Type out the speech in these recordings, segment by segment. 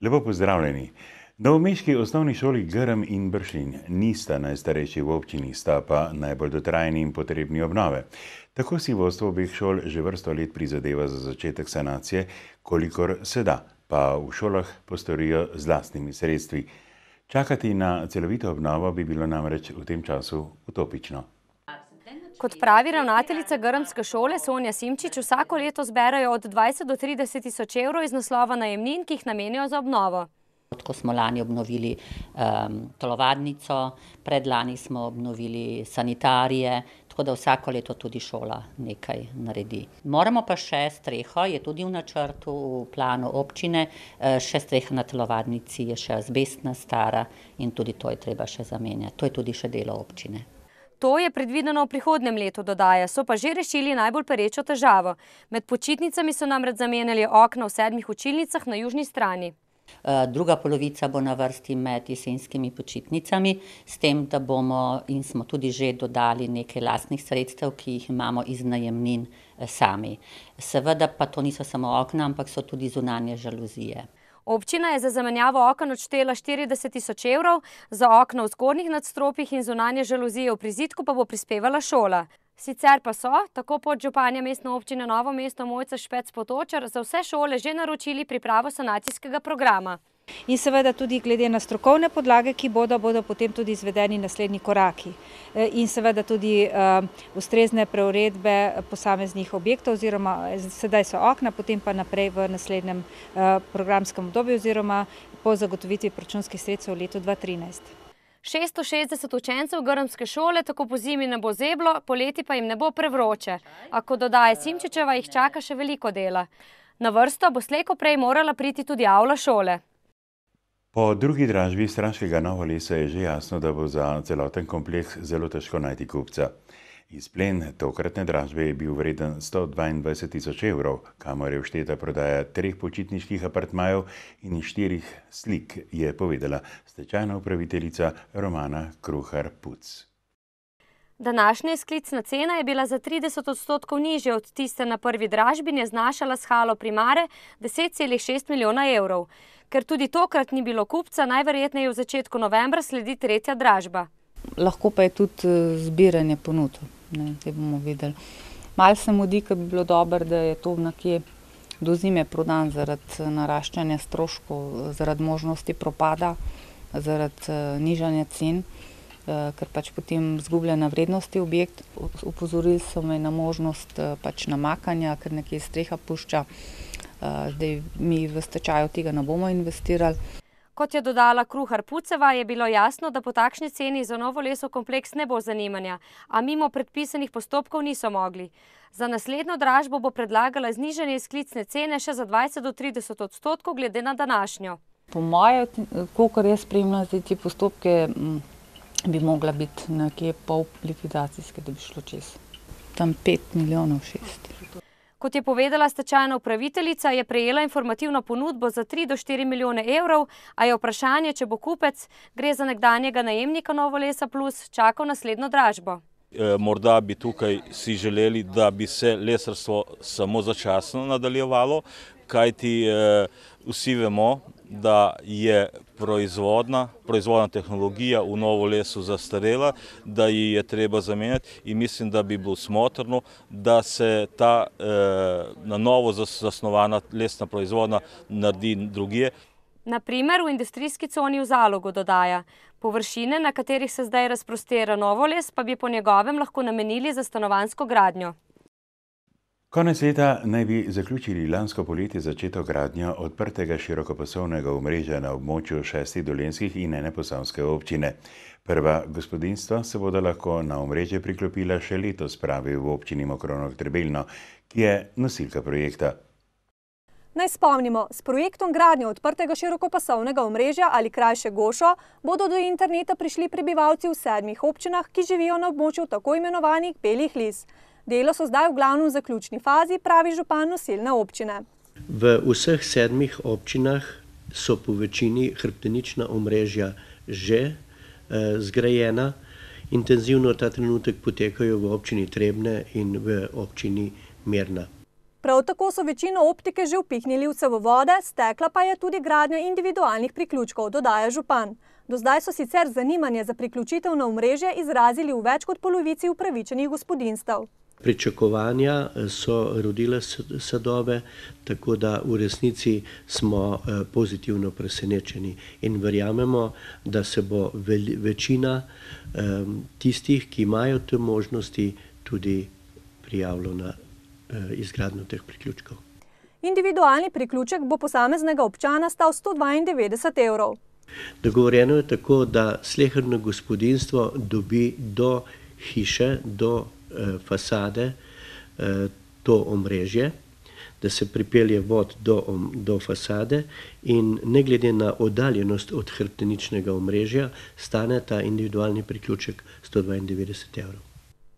Lepo pozdravljeni. Novomeški osnovni šoli Grm in Bršljin nista najstarejši v občini, sta pa najbolj dotrajani in potrebni obnove. Tako si vodstvo obeh šol že vrsto let prizadeva za začetek sanacije, kolikor se da, pa v šolah postorijo z lastnimi sredstvi. Čakati na celovito obnovo bi bilo namreč v tem času utopično. Kot pravi ravnateljica grmske šole Sonja Simčič, vsako leto zberajo od 20 do 30 tisoč evrov iz naslova najemnin, ki jih namenijo za obnovo. Ko smo lani obnovili telovadnico, predlani smo obnovili sanitarije, tako da vsako leto tudi šola nekaj naredi. Moramo pa še streho, je tudi v načrtu, v planu občine, še streha na telovadnici je še azbestna stara in tudi to je treba še zamenjati. To je tudi še delo občine. To je predvideno v prihodnjem letu, dodaja, so pa že rešili najbolj perečo težavo. Med počitnicami so namreč zamenjali okna v 7 učilnicah na južni strani. Druga polovica bo na vrsti med jesenskimi počitnicami, s tem, da bomo in smo tudi že dodali nekaj lastnih sredstev, ki jih imamo iz najemnin sami. Seveda pa to niso samo okna, ampak so tudi zunanje žaluzije. Občina je za zamenjavo oken odštela 40 tisoč evrov, za okna v zgornjih nadstropjih in zunanje žaluzije v prizidku pa bo prispevala šola. Sicer pa so, tako podžupanja mestne občine Novo mesto Mojca Špec Potočar, za vse šole že naročili pripravo sanacijskega programa. In seveda tudi glede na strokovne podlage, ki bodo potem tudi izvedeni naslednji koraki. In seveda tudi ustrezne preuredbe posameznih objektov, oziroma sedaj so okna, potem pa naprej v naslednjem programskem obdobju oziroma po zagotovitvi proračunskih sredstev v letu 2013. 660 učencev grmske šole tako po zimi ne bo zeblo, poleti pa jim ne bo prevroče. A kot dodaja Simčičeva, jih čaka še veliko dela. Na vrsto bo slej ko prej morala priti tudi avla šole. Po drugi dražbi Straškega Novolesa je že jasno, da bo za celoten kompleks zelo težko najti kupca. Izplen tokratne dražbe je bil vreden 122 tisoč evrov, kamor je všteta prodaja 3 počitniških apartmajev in 4 slik, je povedala stečajna upraviteljica Romana Kruhar-Puc. Današnja izklicna cena je bila za 30% nižja od tiste na prvi dražbi in je znašala s halo Primare 10,6 milijona evrov. Ker tudi tokrat ni bilo kupca, najverjetneje v začetku novembra sledi tretja dražba. Lahko pa je tudi zbiranje ponudb, zdaj bomo videli. Malo se mudi, ker bi bilo dobro, da je to nekje do zime prodan zaradi naraščanja stroškov, zaradi možnosti propada, zaradi nižanja cen, ker pač potem izgublja na vrednosti objekt. Opozorili so me na možnost pač namakanja, ker nekje streha pušča. Zdaj mi v stečaju tega ne bomo investirali. Kot je dodala Kruhar-Puceva, je bilo jasno, da po takšni ceni za Novolesov kompleks ne bo zanimanja, a mimo predpisanih postopkov niso mogli. Za naslednjo dražbo bo predlagala znižanje izklicne cene še za 20 do 30% glede na današnjo. Po moje, kolikor jaz spremljam zdaj te postopke, bi mogla biti nekje pol likvidacijske, da bi šlo čez. Tam 5 milijonov 6. Kot je povedala stečajna upraviteljica, je prejela informativno ponudbo za 3 do 4 milijone evrov, a je vprašanje, če bo kupec, gre za nekdanjega najemnika Novolesa Plus, čakal naslednjo dražbo. Morda bi tukaj si želeli, da bi se lesarstvo samo začasno nadaljevalo, kajti vsi vemo, da je proizvodna tehnologija v Novolesu zastarela, da ji je treba zamenjati in mislim, da bi bilo smotrno, da se ta na novo zasnovana lesna proizvodnja naredi drugje. Na primer v industrijski coni v Zalogu, dodaja. Površine, na katerih se zdaj razprostira Novoles, pa bi po njegovem lahko namenili za stanovanjsko gradnjo. Konec leta naj bi zaključili lansko poletje začeto gradnjo odprtega širokopasovnega omrežja na območju 6 dolenjskih in 1 posavske občine. Prva gospodinjstva se bodo lahko na omrežje priklopila še letos, pravi v občini Mokrono-Trebelno, ki je nosilka projekta. Naj spomnimo, s projektom gradnje odprtega širokopasovnega omrežja ali krajše GOŠO bodo do interneta prišli prebivalci v 7 občinah, ki živijo na območju tako imenovanih belih lis. Delo so zdaj v glavnem v zaključni fazi, pravi župan nosilne občine. V vseh 7 občinah so po večini hrbtenična omrežja že zgrajena. Intenzivno ta trenutek potekajo v občini Trebnje in v občini Mirna. Prav tako so večino optike že vpihnili v cevovode, stekla pa je tudi gradnja individualnih priključkov, dodaja župan. Do zdaj so sicer zanimanje za priključitev na omrežje izrazili v več kot polovici upravičenih gospodinjstev. Pričakovanja so rodila sadove, tako da v resnici smo pozitivno presenečeni in verjamemo, da se bo večina tistih, ki imajo te možnosti, tudi prijavilo na izgradnjo teh priključkov. Individualni priključek bo posameznega občana stal 192 evrov. Dogovorjeno je tako, da sleherno gospodinjstvo dobi do hiše, do fasade to omrežje, da se pripelje vod do fasade in ne glede na oddaljenost od hrbteničnega omrežja stane ta individualni priključek 192 evrov.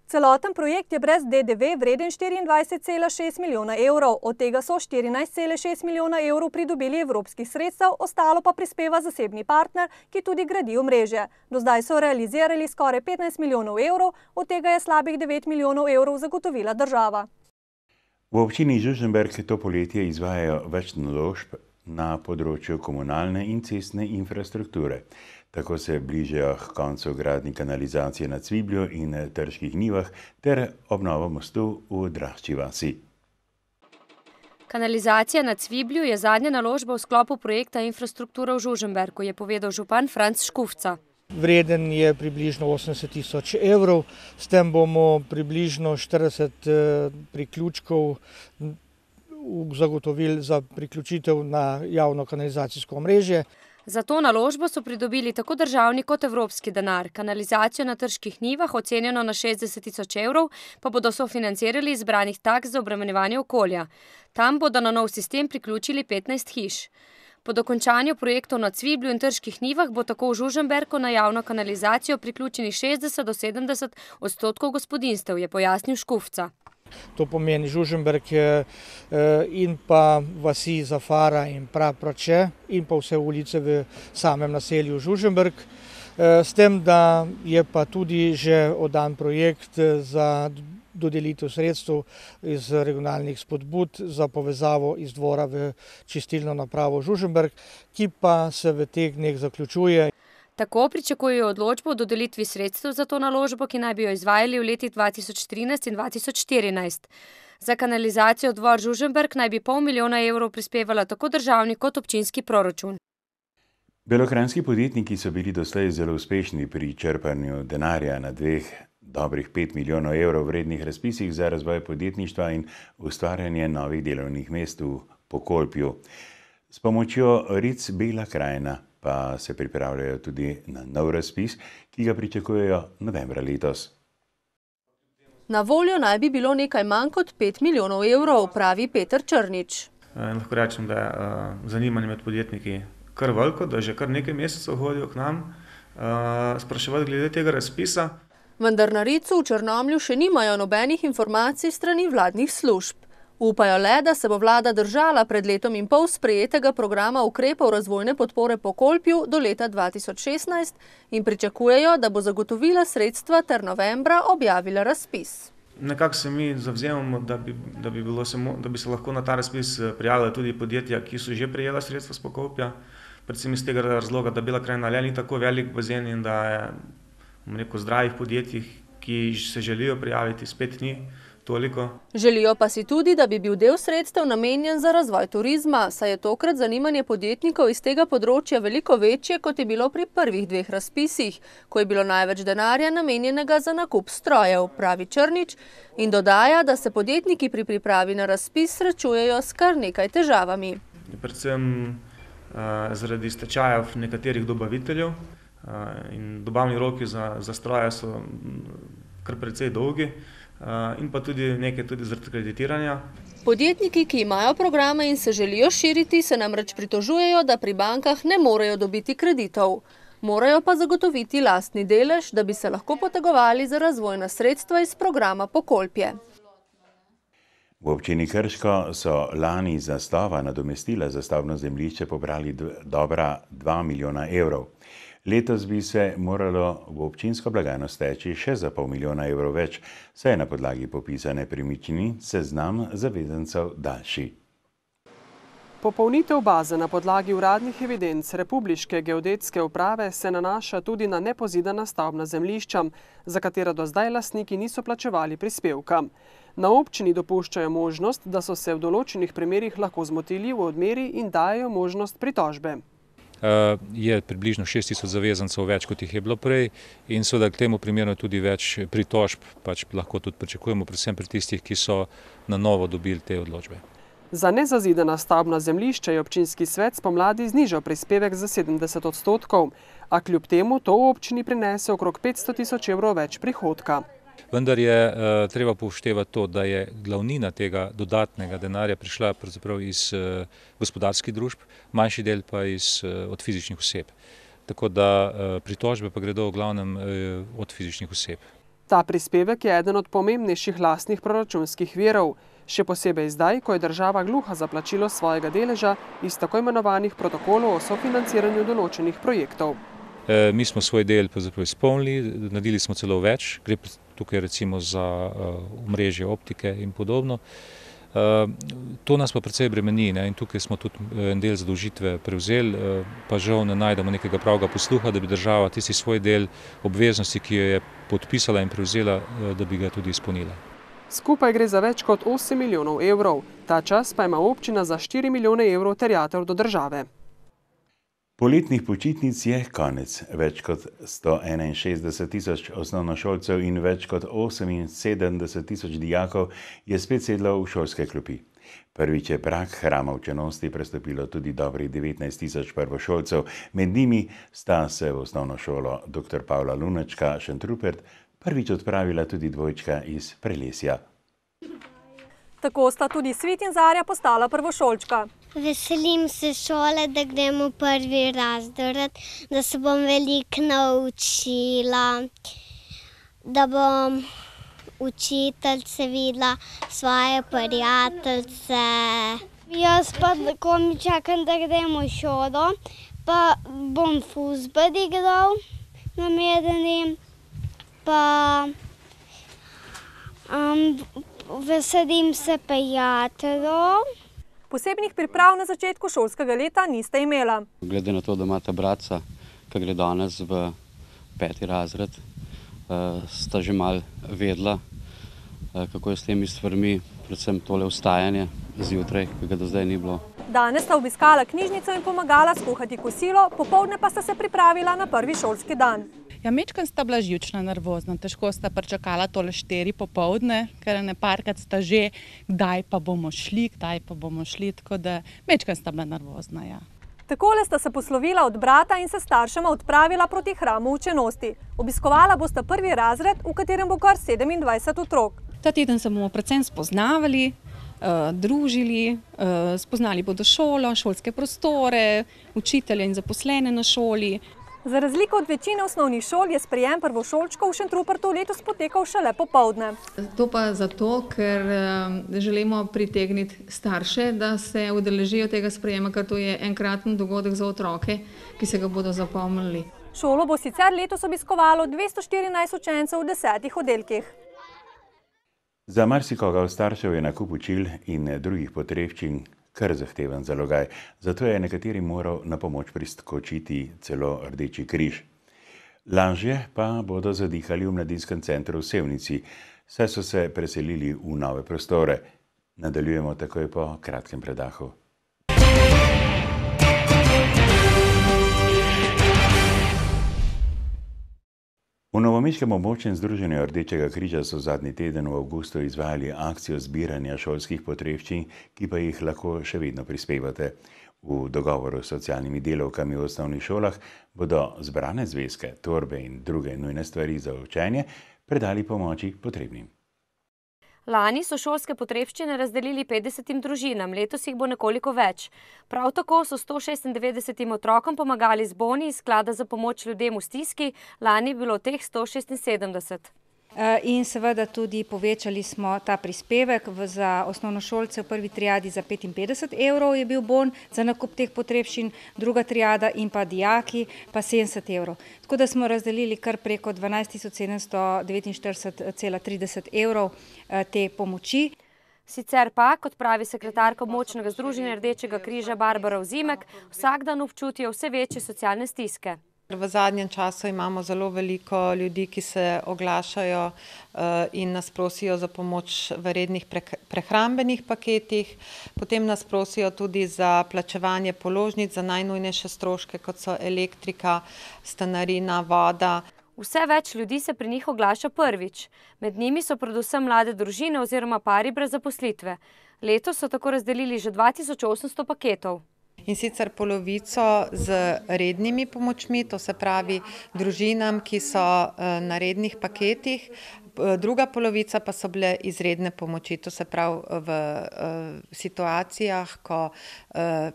Celoten projekt je brez DDV vreden 24,6 milijona evrov, od tega so 14,6 milijona evrov pridobili evropskih sredstev, ostalo pa prispeva zasebni partner, ki tudi gradi omrežje. Do zdaj so realizirali skoraj 15 milijonov evrov, od tega je slabih 9 milijonov evrov zagotovila država. V občini Žužemberk to poletje izvajajo več naložb na področju komunalne in cestne infrastrukture. Tako se bližajo k koncu gradnje kanalizacije na Cviblju in Trških nivah ter obnovo mostu v Drašči vasi. Kanalizacija na Cviblju je zadnja naložba v sklopu projekta Infrastruktura v Žužemberku, je povedal župan Franc Škufca. Vreden je približno 80 tisoč evrov, s tem bomo približno 40 priključkov zagotovili za priključitev na javno kanalizacijsko omrežje. Za to naložbo so pridobili tako državni kot evropski denar. Kanalizacijo na Trških nivah, ocenjeno na 60 tisoč evrov, pa bodo sofinancirali izbranih taks za obremenjevanje okolja. Tam bodo na nov sistem priključili 15 hiš. Po dokončanju projektov na Cviblju in Trških nivah bo tako v Žužemberku na javno kanalizacijo priključeni 60 do 70% gospodinjstev, je pojasnil Škufca. To pomeni Žužemberk in pa vasi Zafara in Praprače in pa vse ulice v samem naselju Žužemberk. S tem, da je pa tudi že oddan projekt za dodelitev sredstev iz regionalnih spodbud za povezavo iz Dvora v čistilno napravo Žužemberk, ki pa se v teh dneh zaključuje. Tako pričakujejo odločbo o dodelitvi sredstev za to naložbo, ki naj bi jo izvajali v letih 2013 in 2014. Za kanalizacijo Dvor Žužemberk naj bi $500 milijona evrov prispevala tako državni kot občinski proračun. Belokranjski podjetniki so bili doslej zelo uspešni pri črpanju denarja na dveh dobrih 5 milijonov evrov vrednih razpisih za razvoj podjetništva in ustvarjanje novih delovnih mest v Pokolpju. S pomočjo Ric Bela krajina pa se pripravljajo tudi na nov razpis, ki ga pričakujejo novembra letos. Na voljo naj bi bilo nekaj manj kot 5 milijonov evrov, pravi Peter Črnič. Lahko rečem, da je zanimanje med podjetniki kar veliko, da že kar nekaj mesecev hodijo k nam spraševati glede tega razpisa. Vendar na Ricu v Črnomlju še nimajo nobenih informacij strani vladnih služb. Upajo le, da se bo vlada držala pred letom in pol sprejetega programa ukrepov razvojne podpore Pokolpju do leta 2016 in pričakujejo, da bo zagotovila sredstva ter novembra objavila razpis. Nekako se mi zavzemamo, da bi se lahko na ta razpis prijavila tudi podjetja, ki so že prejela sredstva s Pokolpja, predvsem iz tega razloga, da Bela krajina le ni tako velik bazen in da je zdravih podjetij, ki se želijo prijaviti, spet ni toliko. Želijo pa si tudi, da bi bil del sredstev namenjen za razvoj turizma, saj je tokrat zanimanje podjetnikov iz tega področja veliko večje, kot je bilo pri prvih dveh razpisih, ko je bilo največ denarja namenjenega za nakup strojev, pravi Črnič, in dodaja, da se podjetniki pri pripravi na razpis srečujejo s kar nekaj težavami. Predvsem zaradi stečajev nekaterih dobaviteljev in dobavni roki za stroje so kar precej dolgi. In pa tudi nekaj zaradi kreditiranja. Podjetniki, ki imajo programe in se želijo širiti, se namreč pritožujejo, da pri bankah ne morejo dobiti kreditov. Morajo pa zagotoviti lastni delež, da bi se lahko potegovali za razvojna sredstva iz programa Pokolpje. V občini Krško so lani za stava nadomestila za stavbno zemljišče pobrali dobra 2 milijona evrov. Letos bi se moralo v občinsko blagajno steči še za $500 000 več, saj je na podlagi popisane premičnin seznam zavezancev daljši. Popolnitev baze na podlagi uradnih evidenc Republiške geodetske uprave se nanaša tudi na nepozidana stavbna zemljišča, za katera do zdaj lastniki niso plačevali prispevka. Na občini dopuščajo možnost, da so se v določenih primerih lahko zmotili v odmeri in dajo možnost pritožbe. Je približno 6 000 zavezancev več, kot jih je bilo prej, in seveda k temu primerno tudi več pritožb, pač lahko tudi pričakujemo, predvsem pri tistih, ki so na novo dobili te odločbe. Za nezazidana stavbna zemljišča je občinski svet spomladi znižal prispevek za 70%, a kljub temu to v občini prinese okrog 500 000 več prihodka. Vendar je treba upoštevati to, da je glavnina tega dodatnega denarja prišla pravzaprav iz gospodarskih družb, manjši del pa od fizičnih oseb. Tako da pritožbe pa gredo v glavnem od fizičnih oseb. Ta prispevek je eden od pomembnejših lastnih proračunskih virov, še posebej zdaj, ko je država gluha za plačilo svojega deleža iz tako imenovanih protokolov o sofinanciranju določenih projektov. Mi smo svoj del izpolnili, naredili smo celo več, gre tukaj recimo za omrežje optike in podobno. To nas pa precej bremeni, in tukaj smo tudi en del zadolžitve prevzeli, pa žal ne najdemo nekega pravega posluha, da bi država tisti svoj del obveznosti, ki jo je podpisala in prevzela, da bi ga tudi izpolnila. Skupaj gre za več kot 8 milijonov evrov, ta čas pa ima občina za 4 milijone evrov terjatev do države. Poletnih počitnic je konec. Več kot 161 000 osnovnošolcev in več kot 78 000 dijakov je spet sedlo v šolske klopi. Prvič je prag hrama učenosti prestopilo tudi dobrih 19 000 prvošolcev. Med njimi sta se v osnovno šolo dr. Pavla Lunačka Šentrupert prvič odpravila tudi dvojčka iz Prelesja. Tako sta tudi Svit in Zarja postala prvošolčka. Veselim se šole, da gremo prvi razred, da se bom veliko naučila, da bom učiteljice videla, svoje prijateljice. Jaz pa tako mi čakam, da gremo v šolo, pa bom fuzbal igral na Medeni, pa veselim se prijateljev. Posebnih priprav na začetku šolskega leta niste imela. Glede na to, da imata bratca, ki gre danes v 5. razred, sta že malo vedela, kako je s temi stvarmi, predvsem tole vstajanje zjutraj, ki ga do zdaj ni bilo. Danes sta obiskala knjižnico in pomagala skuhati kosilo, popoldne pa sta se pripravila na prvi šolski dan. Ja, mečkam sta bila živčna, nervozna, težko sta pričakala tole 4 popoldne, ker neparkrat sta že, kdaj pa bomo šli, tako da mečkam sta bila nervozna, ja. Takole sta se poslovila od brata in se staršema odpravila proti hramu učenosti. Obiskovala bosta prvi razred, v katerem bo kar 27 otrok. Ta teden se bomo predvsem spoznavali, družili, spoznali bodo šolo, šolske prostore, učitelje in zaposlene na šoli. Za razliko od večine osnovnih šol je sprejem prvošolčkov v Šentrupertu letos potekal šele popoldne. To pa zato, ker želimo pritegniti starše, da se udeležijo tega sprejema, ker to je enkraten dogodek za otroke, ki se ga bodo zapomnili. Šolo bo sicer letos obiskovalo 214 učencev v 10 oddelkih. Za marsikoga od staršev je nakup učil in drugih potrebščin kar zahteven zalogaj, zato je nekaterim moral na pomoč priskočiti celo Rdeči križ. Lažje pa bodo zadihali v mladinskem centru v Sevnici, saj so se preselili v nove prostore. Nadaljujemo takoj po kratkem predahu. V novomeškem območnem združenju Rdečega križa so zadnji teden v avgustu izvajali akcijo zbiranja šolskih potrebščin, ki pa jih lahko še vedno prispevate. V dogovoru s socialnimi delavkami v osnovnih šolah bodo zbrane zvezke, torbe in druge nujne stvari za učenje predali pomoči potrebnim. Lani so šolske potrebščine razdelili 50 družinam, letos jih bo nekoliko več. Prav tako so 196 otrokom pomagali z boni iz sklada za pomoč ljudem v stiski, lani je bilo teh 176. In seveda tudi povečali smo ta prispevek za osnovnošolce v prvi triadi za 55 evrov je bil bon za nakup teh potrebščin, druga triada in pa dijaki pa 70 evrov. Tako da smo razdelili kar preko 12.749,30 evrov te pomoči. Sicer pa, kot pravi sekretarka območnega združenja Rdečega križa Barbara Vzimek, vsak dan občutijo vse večje socialne stiske. V zadnjem času imamo zelo veliko ljudi, ki se oglašajo in nas prosijo za pomoč v rednih prehrambenih paketih. Potem nas prosijo tudi za plačevanje položnic za najnujnejše stroške, kot so elektrika, stanarina, voda. Vse več ljudi se pri njih oglaša prvič. Med njimi so predvsem mlade družine oziroma pari brez zaposlitve. Letos so tako razdelili že 2800 paketov. In sicer polovico z rednimi pomočmi, to se pravi družinam, ki so na rednih paketih, druga polovica pa so bile izredne pomoči, to se pravi v situacijah, ko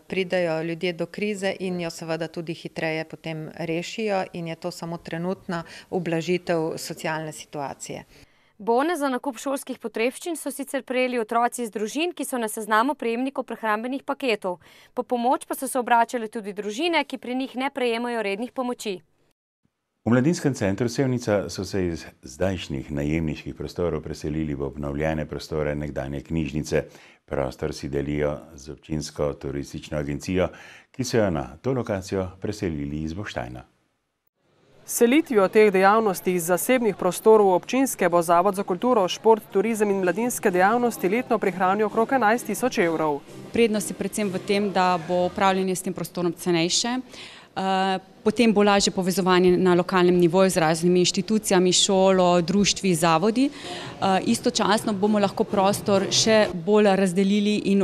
pridejo ljudje do krize in jo seveda tudi hitreje potem rešijo in je to samo trenutna ublažitev socialne situacije. Bone za nakup šolskih potrebščin so sicer prejeli otroci iz družin, ki so na seznamu prejemnikov prehrambenih paketov. Po pomoč pa so se obračale tudi družine, ki pri njih ne prejemajo rednih pomoči. V Mladinskem centru Sevnica so se iz zdajšnjih najemniških prostorov preselili v obnovljene prostore nekdanje knjižnice. Prostor si delijo z občinsko turistično agencijo, ki so jo na to lokacijo preselili iz Boštajna. Selitvijo teh dejavnosti iz zasebnih prostorov občinske bo Zavod za kulturo, šport, turizem in mladinske dejavnosti letno prihranil okrog 11 tisoč evrov. Prednost je predvsem v tem, da bo upravljanje s tem prostorom cenejše. Potem bo lažje povezovanje na lokalnem nivoju z raznimi inštitucijami, šolo, društvi, zavodi. Istočasno bomo lahko prostor še bolj razdelili in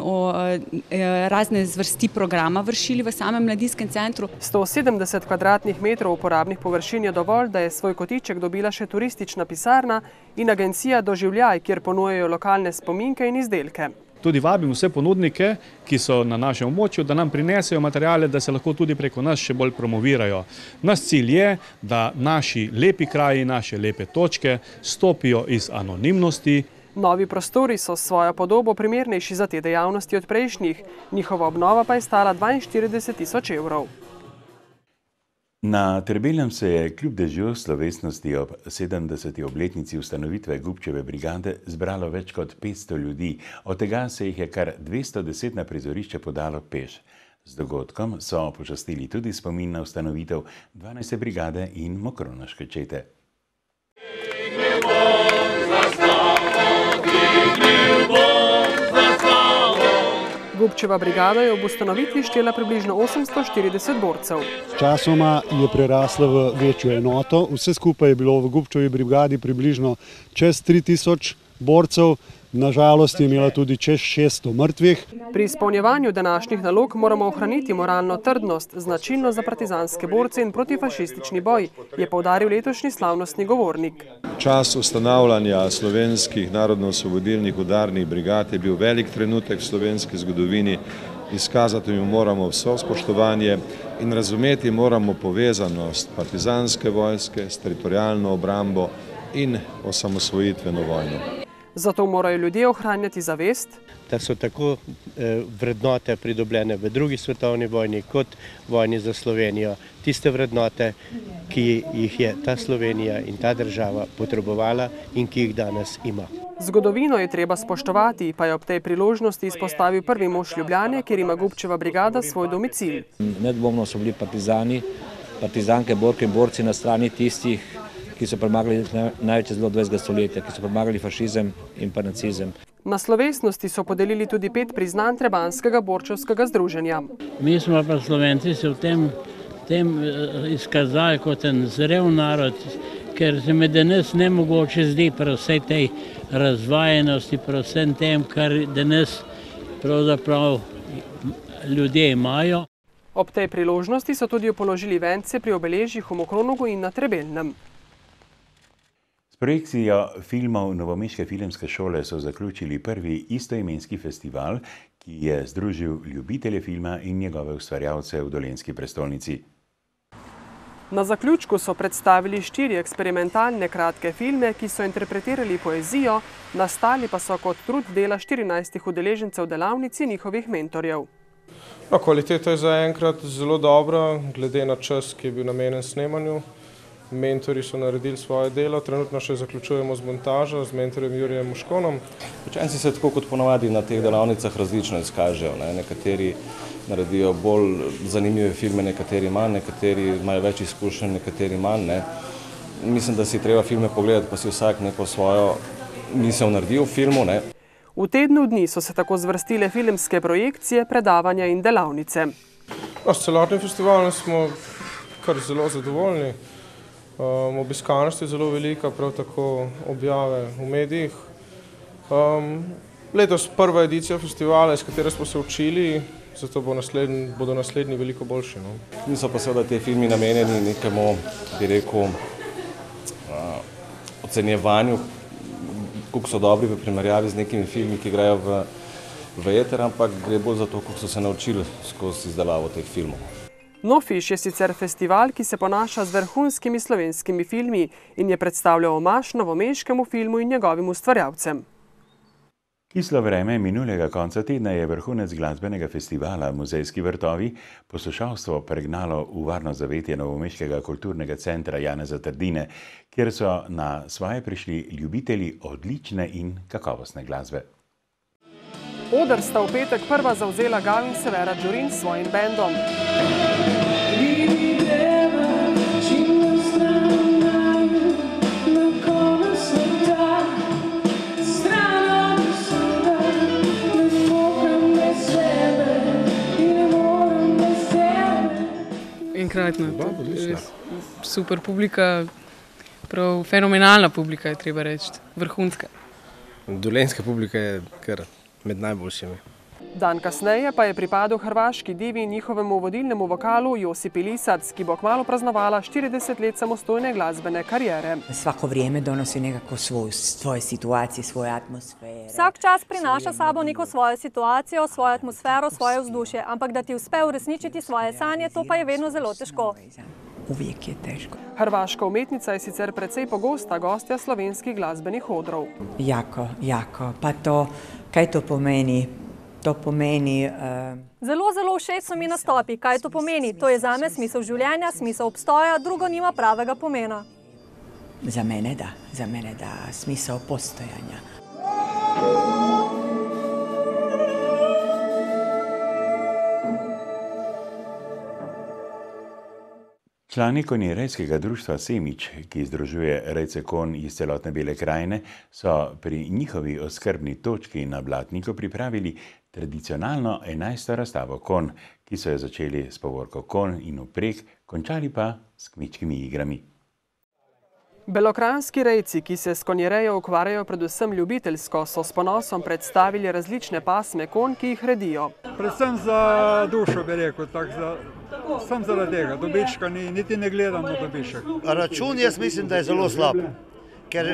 razne zvrsti programa vršili v samem mladinskem centru. 170 kvadratnih metrov uporabnih površin je dovolj, da je svoj kotiček dobila še turistična pisarna in agencija Doživljaj, kjer ponujajo lokalne spominke in izdelke. Tudi vabim vse ponudnike, ki so na našem območju, da nam prinesejo materiale, da se lahko tudi preko nas še bolj promovirajo. Naš cilj je, da naši lepi kraji, naše lepe točke stopijo iz anonimnosti. Novi prostori so s svojo podobo primernejši za te dejavnosti od prejšnjih. Njihova obnova pa je stala 42 tisoč evrov. Na Trebeljem se je kljub dežju slovesnosti ob 70. obletnici ustanovitve Gubčeve brigade zbralo več kot 500 ljudi. Od tega se jih je kar 210 na prizorišče podalo peš. Z dogodkom so počastili tudi spomin na ustanovitev 12. brigade in Mokronoške čete. Gubčeva brigada je ob ustanovitvi štela približno 840 borcev. Časoma je prerasla v večjo enoto. Vse skupaj je bilo v Gubčevi brigadi približno čez 3000 borcev. Nažalost je imela tudi čez 600 mrtvih. Pri izpolnjevanju današnjih nalog moramo ohraniti moralno trdnost, značilno za partizanske borce in protifašistični boj, je poudaril letošnji slavnostni govornik. Čas ustanavljanja slovenskih narodno-osvobodilnih udarnih brigad je bil velik trenutek v slovenski zgodovini. Izkazati mu moramo vso spoštovanje in razumeti moramo povezanost partizanske vojske s teritorialno obrambo in osamosvojitveno vojno. Zato morajo ljudje ohranjati zavest, da so tako vrednote pridobljene v drugi svetovni vojni kot vojni za Slovenijo. Tiste vrednote, ki jih je ta Slovenija in ta država potrebovala in ki jih danes ima. Zgodovino je treba spoštovati, pa je ob tej priložnosti izpostavil prvi mož Ljubljane, kjer ima Gubčeva brigada svoj domicil. Nedvomno so bili partizani, partizanke, borke in borci na strani tistih, ki so premagali največje zlo 20. stoletja, ki so premagali fašizem in pa nacizem. Na slovesnosti so podelili tudi 5 priznanj Trebanjskega borčevskega združenja. Mi smo pa Slovenci se v tem izkazali kot en zrel narod, ker se mi danes nemogoče zdi pri vsej tej razvajenosti, pri vsem tem, kar danes pravzaprav ljudje imajo. Ob tej priložnosti so tudi položili vence pri obeležjih v Mokronogu in na Trebelnem. Projekcijo filmov Novomeške filmske šole so zaključili prvi istoimenski festival, ki je združil ljubitelje filma in njegove ustvarjalce v dolenjski prestolnici. Na zaključku so predstavili 4 eksperimentalne kratke filme, ki so interpretirali poezijo, nastali pa so kot trud dela 14 udeležencev delavnic in njihovih mentorjev. Kvaliteta je zaenkrat zelo dobra, glede na čas, ki je bil namenjen snemanju. Mentori so naredili svoje delo, trenutno še zaključujemo z montažo z mentorjem Jurijem Moškonom. Učenci se tako kot ponavadi na teh delavnicah različno izkažejo. Nekateri naredijo bolj zanimive filme, nekateri manj, nekateri imajo več izkušenj, nekateri manj. Mislim, da si treba filme pogledati, pa si vsak neko svojo misel naredi v filmu. V tednu dni so se tako zvrstile filmske projekcije, predavanja in delavnice. S celotnim festivalom smo kar zelo zadovoljni. Obiskanost je zelo velika, prav tako objave v medijih. Letos prva edicija festivala, iz katere smo se učili, zato bodo naslednji veliko boljši. Niso pa seveda te filmi namenjeni nekemu, bi rekel, ocenjevanju, koliko so dobri v primerjavi z nekimi filmi, ki grejo v eter, ampak gre bolj za to, koliko so se naučili skozi izdelavo teh filmov. Nofiš je sicer festival, ki se ponaša z vrhunskimi slovenskimi filmi in je predstavljal omaž novomeškemu filmu in njegovim ustvarjalcem. Kislo vreme minulega konca tedna je vrhunec glasbenega festivala Muzejski vrtovi poslušalstvo pregnalo v varno zavetje novomeškega kulturnega centra Janeza Trdine, kjer so na svoje prišli ljubitelji odlične in kakovostne glasbe. Oder sta v petek prva zavzela Gal in Severa Džurin s svojim bendom. Enkratno, super publika, prav fenomenalna publika je treba reči, vrhunska. Dolenjska publika je kar med najboljšimi. Dan kasneje pa je pripadel hrvaški divi in njihovemu vodilnemu vokalu Josipi Lisac, ki bo kmalu praznovala 40 let samostojne glasbene karijere. Svako vrijeme donosi nekako svoje situacije, svoje atmosfere. Vsak čas prinaša sabo neko svojo situacijo, svojo atmosfero, svoje vzdušje, ampak da ti uspe uresničiti svoje sanje, to pa je vedno zelo težko. Uvijek je težko. Hrvaška umetnica je sicer precej pogosta gostja slovenskih glasbenih odrov. Jako. Pa to, kaj to pomeni? To pomeni... Zelo všeč so mi nastopi. Kaj to pomeni? To je zame smisel življenja, smisel obstoja, drugo nima pravega pomena. Za mene da, smisel postojanja. Člani konjerejskega društva Semič, ki združuje rejce konj iz celotne Bele krajine, so pri njihovi oskrbni točki na Blatniku pripravili tradicionalno 11. razstavo konj, ki so jo začeli s povorko konj in vpreg, končali pa s kmečkimi igrami. Belokranjski rejci, ki se s konjerejo ukvarjajo predvsem ljubiteljsko, so s ponosom predstavili različne pasme konj, ki jih redijo. Predvsem za dušo, bi rekel, sem zaradi tega. Dobička niti ne gledam na dobiček. Račun jaz mislim, da je zelo slab, ker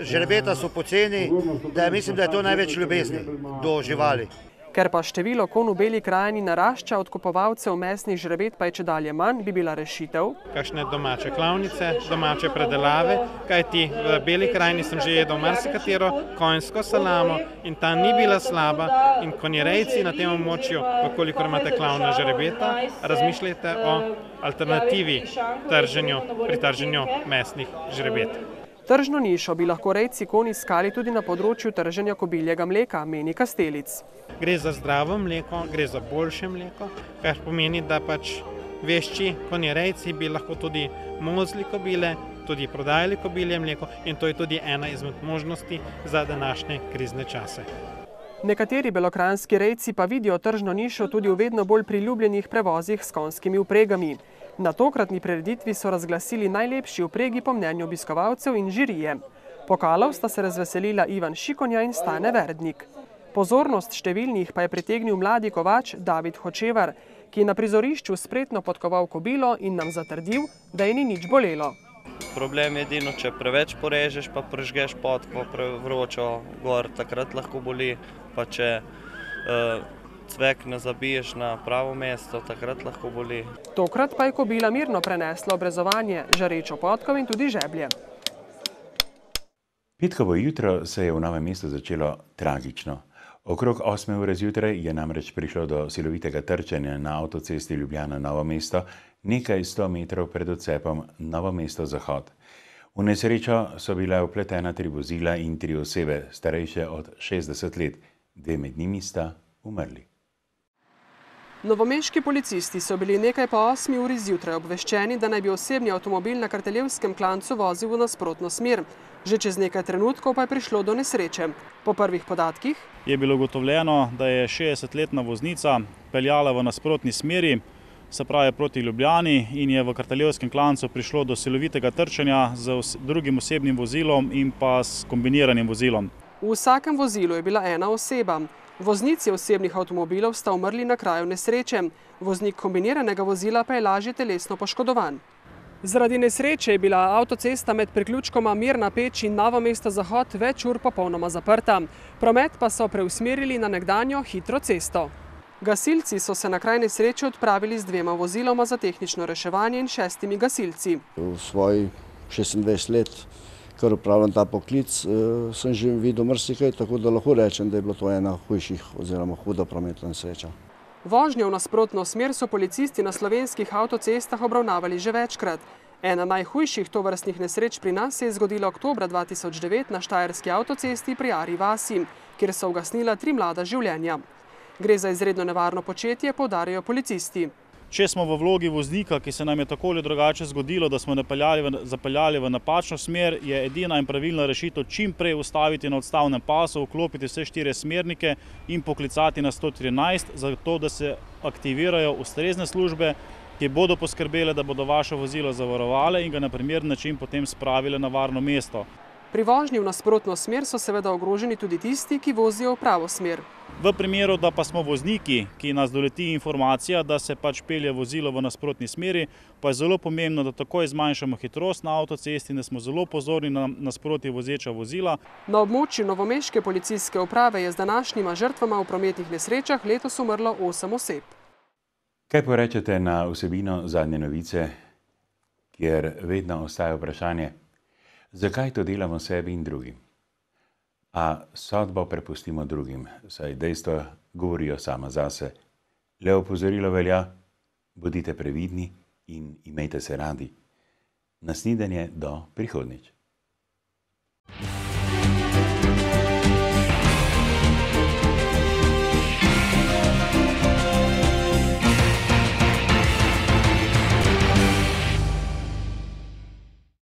žrebeta so poceni, da mislim, da je to največ ljubezni do živali. Ker pa število konj v Beli krajini narašča, od kupovalcev mesnih žrebet pa je čedalje manj, bi bila rešitev. Kakšne domače klavnice, domače predelave, kajti v Beli krajini sem že jedel marsikatero konjsko salamo in ta ni bila slaba in konjerejci na tem območju, kolikor imate klavna žrebeta, razmišljajte o alternativi pri trženju mesnih žrebet. Tržno nišo bi lahko rejci konj iskali tudi na področju trženja kobiljega mleka, meni Kastelic. Gre za zdravo mleko, gre za boljše mleko, kar pomeni, da vešči konjerejci bi lahko tudi molzli kobile, tudi prodajali kobilje mleko in to je tudi ena izmed možnosti za današnje krizne čase. Nekateri belokranjski rejci pa vidijo tržno nišo tudi v vedno bolj priljubljenih prevozih s konjskimi vpregami. Na tokratni prireditvi so razglasili najlepši vpregi po mnenju obiskovalcev in žirije. Pokalov sta se razveselila Ivan Šikonja in Stane Verdnik. Pozornost številnih pa je pritegnil mladi kovač David Hočevar, ki je na prizorišču spretno podkoval kobilo in nam zatrdil, da je ni nič bolelo. Problem je edino, če preveč porežeš, pa prežgeš podko, prevročo gor, takrat lahko boli, pa če cvek ne zabiješ na pravo mesto, takrat lahko boli. Tokrat pa je kobila mirno prenesla obrezovanje, žarečo podkov in tudi žeblje. Petkovo jutro se je v Novem mestu začelo tragično. Okrog 8 ure zjutraj je namreč prišlo do silovitega trčenja na avtocesti Ljubljana-Novo mesto, nekaj 100 metrov pred odcepom Novo mesto-Zahod. V nesrečo so bile vpletena 3 vozila in 3 osebe, starejše od 60 let. 2 med njimi sta umrli. Novomeški policisti so bili nekaj po 8 uri zjutraj obveščeni, da naj bi osebni avtomobil na Karteljevskem klancu vozil v nasprotno smer. Že čez nekaj trenutkov pa je prišlo do nesreče. Po prvih podatkih je bilo ugotovljeno, da je 60-letna voznica peljala v nasprotni smeri, se pravi proti Ljubljani, in je v Karteljevskem klancu prišlo do silovitega trčenja z drugim osebnim vozilom in pa s kombiniranim vozilom. V vsakem vozilu je bila ena oseba. Voznici osebnih avtomobilov sta umrli na kraju nesreče. Voznik kombiniranega vozila pa je lažje telesno poškodovan. Zaradi nesreče je bila avtocesta med priključkoma Mirna Peč in Novo mesto-Zahod več ur popolnoma zaprta. Promet pa so preusmerili na nekdanjo hitro cesto. Gasilci so se na kraj nesreče odpravili z 2 voziloma za tehnično reševanje in 6 gasilci. V svoji 26 let, kar upravljam ta poklic, sem že videl marsikaj, tako da lahko rečem, da je bilo to ena hujših oziroma huda prometna nesreča. Vožnjo v nasprotno smer so policisti na slovenskih avtocestah obravnavali že večkrat. Ena najhujših tovrstnih nesreč pri nas se je zgodila oktobra 2009 na štajerski avtocesti pri Arji vasi, kjer so ugasnila 3 mlada življenja. Gre za izredno nevarno početje, poudarjajo policisti. Če smo v vlogi voznika, ki se nam je tako ali drugače zgodilo, da smo zapeljali v napačno smer, je edina in pravilna rešitev čim prej ustaviti na odstavnem pasu, vklopiti vse 4 smernike in poklicati na 113, zato da se aktivirajo ustrezne službe, ki bodo poskrbele, da bodo vaše vozilo zavarovale in ga na primeren način potem spravile na varno mesto. Pri vožnji v nasprotno smer so seveda ogroženi tudi tisti, ki vozijo v pravo smer. V primeru, da pa smo vozniki, ki nas doleti informacija, da se pač pelje vozilo v nasprotni smeri, pa je zelo pomembno, da takoj zmanjšamo hitrost na avtocesti in da smo zelo pozorni na nasproti vozeča vozila. Na območju novomeške policijske uprave je z današnjima žrtvama v prometnih nesrečah letos umrlo 8 oseb. Kaj porečete na vsebino zadnje novice, kjer vedno ostaja vprašanje, zakaj to delamo sebi in drugim? A sodbo prepustimo drugim, saj dejstva govorijo sama zase. Le opozorilo velja, bodite previdni in imejte se radi. Na snidenje do prihodnjič.